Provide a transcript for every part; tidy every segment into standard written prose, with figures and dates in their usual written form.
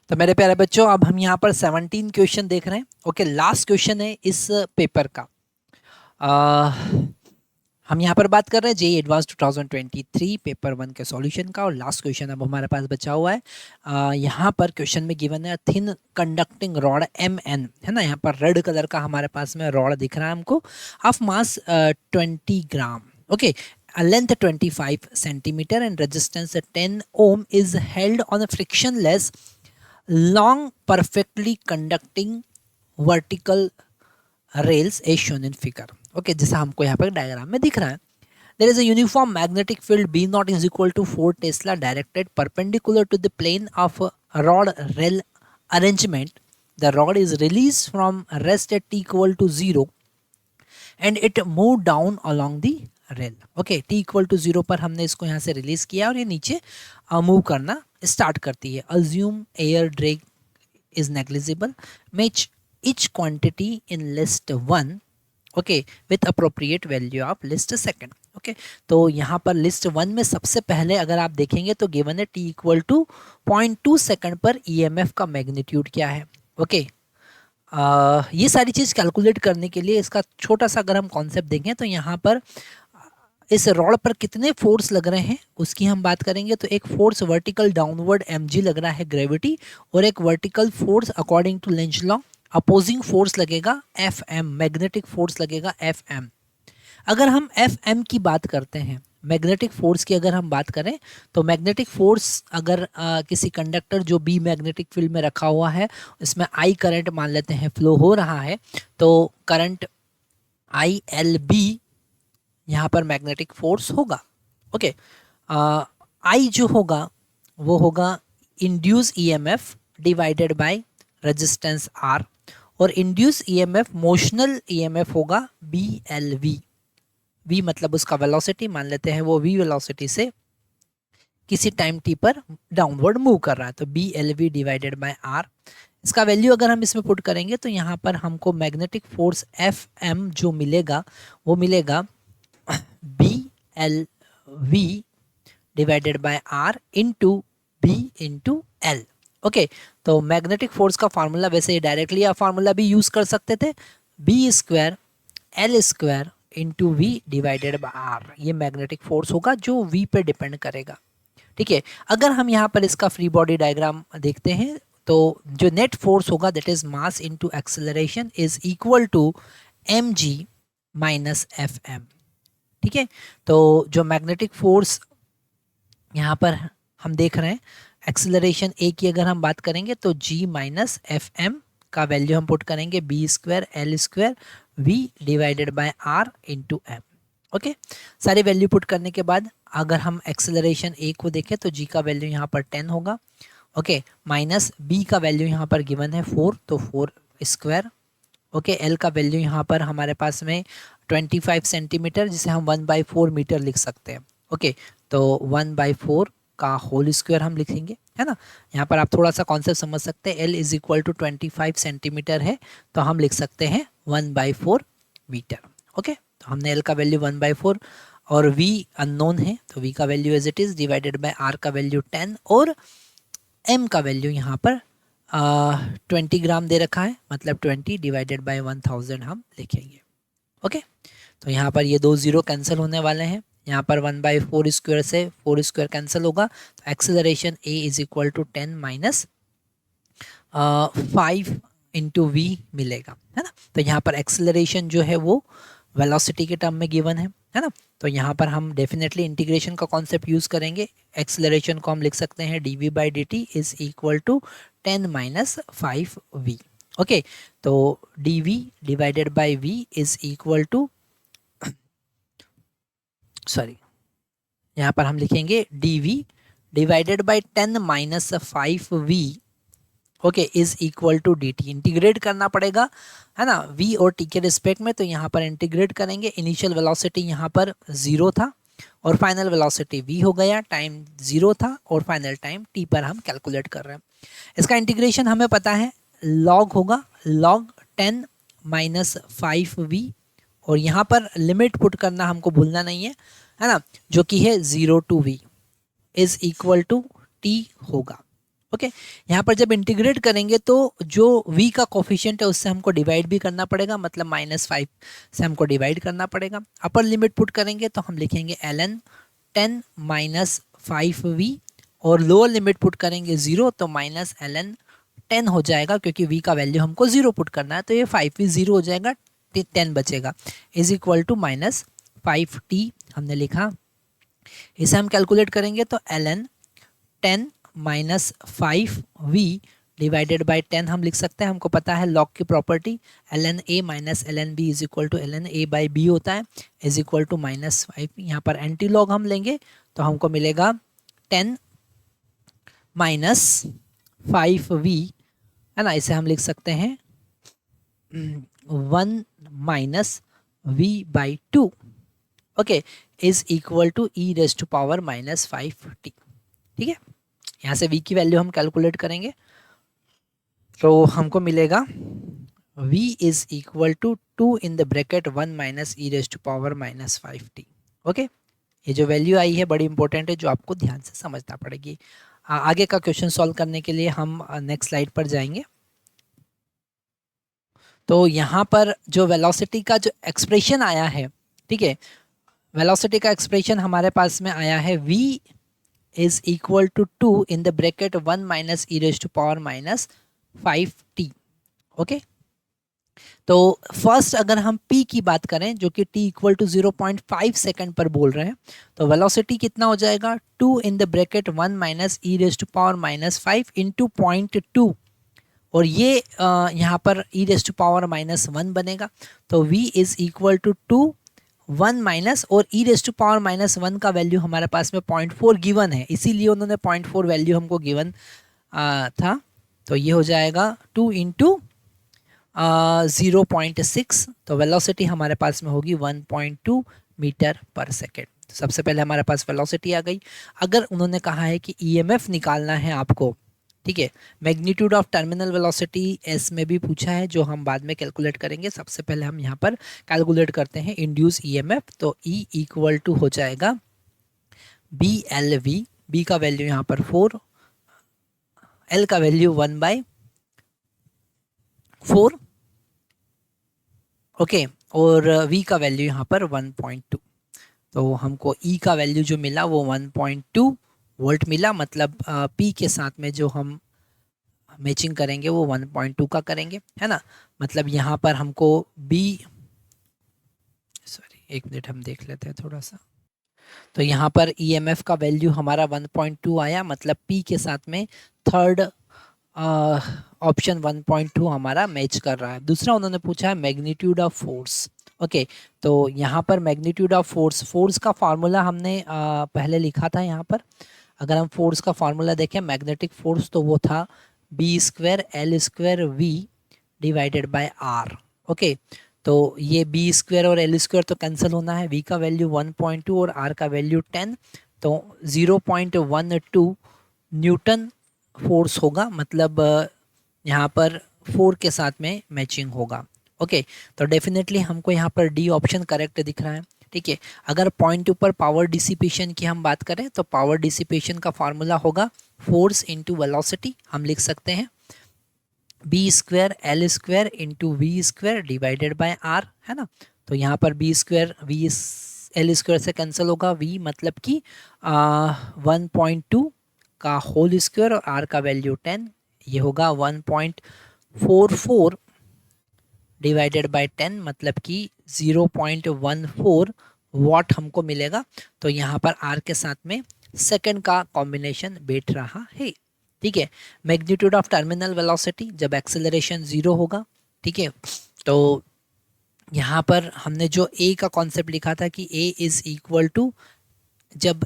तो मेरे प्यारे बच्चों, अब हम यहाँ पर 17 क्वेश्चन देख रहे हैं। ओके, लास्ट क्वेश्चन है इस पेपर का। हम यहाँ पर बात कर रहे हैं जेईई एडवांस 2023 पेपर 1 के सॉल्यूशन का, और लास्ट क्वेश्चन अब हमारे पास बचा हुआ है। यहाँ पर क्वेश्चन में गिवन है थिन कंडक्टिंग रॉड MN, है ना। यहाँ पर रेड कलर का हमारे पास में रॉड दिख रहा है हमको, of mass 20 gram. Okay, length 25 centimeter and resistance 10 ohm is held on a frictionless long perfectly conducting vertical rails as shown in figure। Okay, जैसा हमको यहाँ पर डायग्राम में दिख रहा है। There is a uniform magnetic field B naught is equal to 4 Tesla directed perpendicular to the plane of a rod rail arrangement. The rod is released from rest at t equal to 0 and it moved down along the rail. Okay, t equal to 0 पर हमने इसको यहाँ से release किया और ये नीचे move करना स्टार्ट करती है। Assume air drag is negligible, match each quantity in list 1 okay with appropriate value of list second. Okay, तो यहाँ पर लिस्ट 1 में सबसे पहले अगर आप देखेंगे तो गिवन है t इक्वल टू 0.2 सेकंड पर EMF का मैग्नीट्यूड क्या है। ओके, ये सारी चीज़ कैलकुलेट करने के लिए इसका छोटा सा अगर हम कॉन्सेप्ट देखें तो यहाँ पर इस रॉड पर कितने फोर्स लग रहे हैं उसकी हम बात करेंगे। तो एक फोर्स वर्टिकल डाउनवर्ड mg लग रहा है ग्रेविटी, और एक vertical force according to Lenz law opposing force लगेगा Fm, मैग्नेटिक फोर्स लगेगा Fm। अगर हम Fm की बात करते हैं, मैग्नेटिक फोर्स की अगर हम बात करें तो मैग्नेटिक फोर्स अगर किसी कंडक्टर जो बी मैग्नेटिक फील्ड में रखा हुआ है, इसमें आई करंट मान लेते हैं फ्लो हो रहा है, तो करंट ILB यहाँ पर मैग्नेटिक फोर्स होगा। ओके, आई जो होगा वो होगा induce EMF divided by resistance R, और इंड्यूस EMF मोशनल EMF होगा BLV। V मतलब उसका वेलोसिटी, मान लेते हैं वो V वेलोसिटी से किसी टाइम t पर डाउनवर्ड मूव कर रहा है, तो BLV डिवाइडेड बाय R। इसका वैल्यू अगर हम इसमें पुट करेंगे तो यहाँ पर हमको मैग्नेटिक फोर्स Fm जो मिलेगा वो मिलेगा BLV divided by R into B into L। Okay, तो मैग्नेटिक फोर्स का फार्मूला वैसे डायरेक्टली आप फार्मूला भी यूज कर सकते थे, B square L square into V divided by R। ये मैग्नेटिक फोर्स होगा जो V पे डिपेंड करेगा। ठीक है, अगर हम यहाँ पर इसका फ्री बॉडी डायग्राम देखते हैं तो जो नेट फोर्स होगा that is mass into acceleration is equal to mg minus Fm। ठीक है, तो जो मैग्नेटिक फोर्स यहाँ पर हम देख रहे हैं, एक्सेलरेशन a की अगर हम बात करेंगे तो g माइनस Fm का वैल्यू हम पुट करेंगे B square L square V divided by R into M। Okay, सारी वैल्यू पुट करने के बाद अगर हम एक्सेलरेशन a को देखें तो g का वैल्यू यहाँ पर 10 होगा। ओके, माइनस b का वैल्यू यहाँ पर गिवन है 4, तो 4 स्क्वायर। ओके, l का वैल्यू यहाँ पर हमारे पास में 25 सेंटीमीटर, जिसे हम 1/4 मीटर लिख सकते हैं। ओके, तो 1/4 का होल स्क्वायर हम लिखेंगे, है ना। यहाँ पर आप थोड़ा सा कॉन्सेप्ट समझ सकते हैं, L is equal to 25 centimetre है तो हम लिख सकते हैं 1/4 मीटर। ओके, तो हमने L का वैल्यू 1/4 और V अननोन है तो V का value as it is divided by R का वैल्यू 10 और M का वैल्यू यहाँ पर 20 ग्राम दे रखा है, मतलब 20 डिवाइडेड बाय 1000 हम लिखेंगे। ओके, तो यहाँ पर ये 2 0 कैंसिल होने वाले हैं, यहाँ पर 1/4 स्क्वायर से 4 स्क्वायर कैंसिल होगा, तो acceleration a is equal to 10 minus 5 into V मिलेगा, है ना। तो यहाँ पर एक्सेलरेशन जो है वो वेलोसिटी के टर्म में गिवन है ना। तो यहाँ पर हम डेफिनेटली इंटीग्रेशन का कॉन्सेप्ट यूज करेंगे। एक्सेलरेशन को हम लिख सकते हैं dv/dt is equal to 10 minus 5v। Okay, तो dv divided by v is equal to sorry, यहाँ पर हम लिखेंगे dv divided by 10 minus 5v okay is equal to dt। Integrate करना पड़ेगा, है ना, v और t के रिस्पेक्ट में, तो यहाँ पर इंटीग्रेट करेंगे। इनिशियल वेलोसिटी यहाँ पर 0 था और फाइनल वेलोसिटी v हो गया, टाइम 0 था और फाइनल टाइम t पर हम कैलकुलेट कर रहे हैं। इसका इंटीग्रेशन हमें पता है log होगा, log 10 माइनस 5v, और यहाँ पर लिमिट पुट करना हमको भूलना नहीं है ना, जो कि है 0 to v is equal to t होगा। ओके यहाँ पर जब इंटीग्रेट करेंगे तो जो v का कोफिशिएंट है उससे हमको डिवाइड भी करना पड़ेगा, मतलब -5 से हमको डिवाइड करना पड़ेगा। अपर लिमिट पुट करेंगे तो हम लिखेंगे ln 10 माइनस 5v, और लोअर लिमिट पुट करेंगे 0 तो माइनस ln 10 हो जाएगा, क्योंकि v का वैल्यू हमको 0 पुट करना है, तो ये 5v 0 हो जाएगा, 10 बचेगा, इज इक्वल टू -5t हमने लिखा। इसे हम कैलकुलेट करेंगे तो ln 10 minus 5v divided by 10 हम लिख सकते हैं, हमको पता है लॉग की property ln a minus ln b is equal to ln a by b होता है, इज इक्वल टू -5। यहाँ पर एंटी लॉग हम लेंगे तो हमको मिलेगा 10 माइनस 5v, है ना, इसे हम लिख सकते हैं 1 minus v by 2, okay, is equal to e raise to power -5t। ठीक है, यहाँ से v की वैल्यू हम कैलकुलेट करेंगे तो हमको मिलेगा v is equal to 2 in the bracket 1 minus e raise to power -5t। Okay, ये जो वैल्यू आई है बड़ी इंपॉर्टेंट है, जो आपको ध्यान से समझना पड़ेगी। आगे का क्वेश्चन सॉल्व करने के लिए हम नेक्स्ट स्लाइड पर जाएंगे। तो यहाँ पर जो वेलोसिटी का जो एक्सप्रेशन आया है, ठीक है, वेलोसिटी का एक्सप्रेशन हमारे पास में आया है v is equal to 2 in the bracket 1 minus e raise to power -5t। Okay, तो फर्स्ट अगर हम p की बात करें जो कि t इक्वल टू 0.5 सेकेंड पर बोल रहे हैं, तो वेलोसिटी कितना हो जाएगा 2 in the bracket 1 minus e raise to power -5 into 0.2, और ये यहाँ पर e रेज टू पावर -1 बनेगा, तो v is equal to 2 1 minus, और e रेज टू पावर -1 का वैल्यू हमारे पास में 0.4 गिवन है, इसीलिए उन्होंने 0.4 वैल्यू हमको गिवन था, तो ये हो जाएगा 2 इंटू 0.6, तो वेलोसिटी हमारे पास में होगी 1.2 मीटर पर सेकेंड। सबसे पहले हमारे पास वेलोसिटी आ गई। अगर उन्होंने कहा है कि ईएमएफ निकालना है आपको, ठीक है, magnitude of terminal velocity S में भी पूछा है, जो हम बाद में कैलकुलेट करेंगे। सबसे पहले हम यहाँ पर कैलकुलेट करते हैं इंड्यूस ईएमएफ, तो E इक्वल टू हो जाएगा BLV, B का वैल्यू यहाँ पर 4, L का वैल्यू 1/4, ओके, और V का वैल्यू यहाँ पर 1.2, तो हमको E का वैल्यू जो मिला वो 1.2 वोल्ट मिला, मतलब P के साथ में जो हम मैचिंग करेंगे वो 1.2 का करेंगे, है ना, मतलब यहाँ पर हमको एक मिनट हम देख लेते हैं थोड़ा सा, तो यहाँ पर EMF का वैल्यू हमारा 1.2 आया, मतलब P के साथ में थर्ड ऑप्शन 1.2 हमारा मैच कर रहा है। दूसरा उन्होंने पूछा है मैग्नीट्यूड ऑफ फोर्स, ओके, तो यहाँ पर मैग्नीट्यूड ऑफ फोर्स का फार्मूला हमने पहले लिखा था यहाँ पर। अगर हम फोर्स का फार्मूला देखें मैग्नेटिक फोर्स, तो वो था B² L² V divided by R, okay, तो ये B² और L² तो कैंसिल होना है, V का वैल्यू 1.2 और R का वैल्यू 10, तो 0.12 न्यूटन फोर्स होगा, मतलब यहाँ पर 4 के साथ में मैचिंग होगा, ओके, तो डेफिनेटली हमको यहाँ पर डी ऑप्शन करेक्ट दिख रहा है। ठीक है, अगर पॉइंट ऊपर पावर डिसिपेशन की हम बात करें तो पावर डिसिपेशन का फार्मूला होगा फोर्स इंटू वेलोसिटी, हम लिख सकते हैं B² L² into V² divided by R, है ना, तो यहाँ पर B² V L² से कैंसिल होगा, V मतलब कि 1.2 का होल स्क्वायर और R का वैल्यू 10, ये होगा 1.44 डिवाइडेड बाय 10, मतलब कि 0.14 वाट हमको मिलेगा। तो यहाँ पर R के साथ में सेकंड का कॉम्बिनेशन बैठ रहा है। ठीक है, मैग्नीट्यूड ऑफ टर्मिनल वेलोसिटी जब एक्सेलरेशन 0 होगा, ठीक है, तो यहाँ पर हमने जो A का कॉन्सेप्ट लिखा था कि A इज इक्वल टू, जब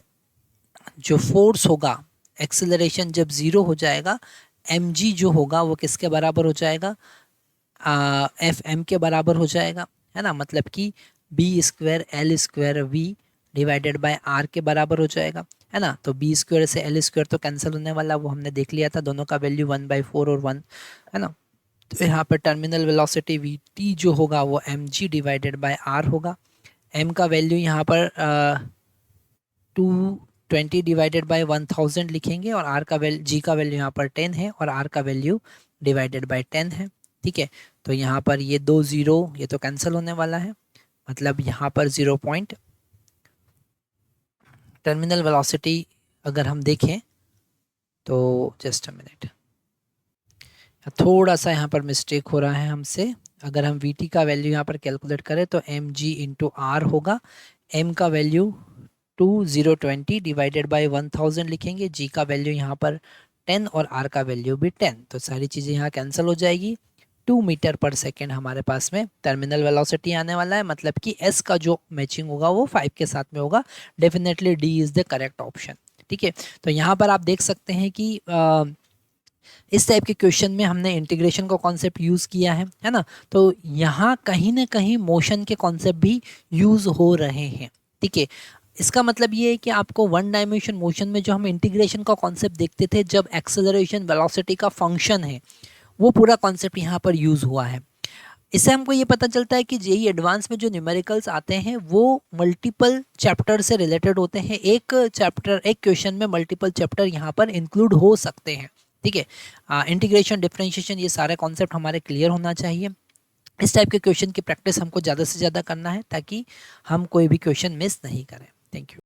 जो फोर्स होगा एक्सेलरेशन जब 0 हो जाएगा, mg जो होगा वो किसके बराबर हो जाएगा, Fm के बराबर हो जाएगा, है ना, मतलब कि B² L² V divided by R के बराबर हो जाएगा, है ना, तो B² से L² तो कैंसिल होने वाला, वो हमने देख लिया था, दोनों का वैल्यू 1/4 और 1, है ना, तो यहाँ पर टर्मिनल वेलोसिटी Vt जो होगा वो mg डिवाइडेड बाय R होगा। m का वैल्यू यहाँ पर 2 20 डिवाइडेड बाय 1000 लिखेंगे और आर का वैल्यू, जी का वैल्यू यहाँ पर 10 है और आर का वैल्यू डिवाइडेड बाय 10 है। ठीक है, तो यहाँ पर ये 2 0 ये तो कैंसिल होने वाला है, मतलब यहाँ पर 0 पॉइंट टर्मिनल वेलोसिटी अगर हम देखें तो जस्ट अ मिनट, थोड़ा सा यहाँ पर मिस्टेक हो रहा है हमसे। अगर हम वी टी का वैल्यू यहाँ पर कैलकुलेट करें तो एम जी इंटू आर होगा, एम का वैल्यू 2020 डिवाइडेड बाय 1000 लिखेंगे, जी का वैल्यू यहाँ पर 10 और आर का वैल्यू भी 10, तो सारी चीज़ें यहाँ कैंसिल हो जाएगी। 2 मीटर पर सेकेंड हमारे पास में टर्मिनल वेलोसिटी आने वाला है, मतलब कि एस का जो मैचिंग होगा वो 5 के साथ में होगा। Definitely D is the correct option. ठीक है, तो यहाँ पर आप देख सकते हैं कि इस टाइप के क्वेश्चन में हमने इंटीग्रेशन का कॉन्सेप्ट यूज़ किया है ना, तो यहाँ कहीं ना कहीं मोशन के कॉन्सेप्ट भी यूज़ हो रहे हैं। ठीक है, इसका मतलब ये है कि आपको वन डायमेंशन मोशन में जो हम इंटीग्रेशन का कॉन्सेप्ट देखते थे, जब एक्सेलरेशन वेलोसिटी का फंक्शन है, वो पूरा कॉन्सेप्ट यहाँ पर यूज़ हुआ है। इससे हमको ये पता चलता है कि जेई एडवांस में जो न्यूमेरिकल्स आते हैं वो मल्टीपल चैप्टर से रिलेटेड होते हैं। एक चैप्टर, एक क्वेश्चन में मल्टीपल चैप्टर यहाँ पर इंक्लूड हो सकते हैं। ठीक है, इंटीग्रेशन, डिफरेंशिएशन, ये सारे कॉन्सेप्ट हमारे क्लियर होना चाहिए। इस टाइप के क्वेश्चन की प्रैक्टिस हमको ज़्यादा से ज़्यादा करना है ताकि हम कोई भी क्वेश्चन मिस नहीं करें। Thank you.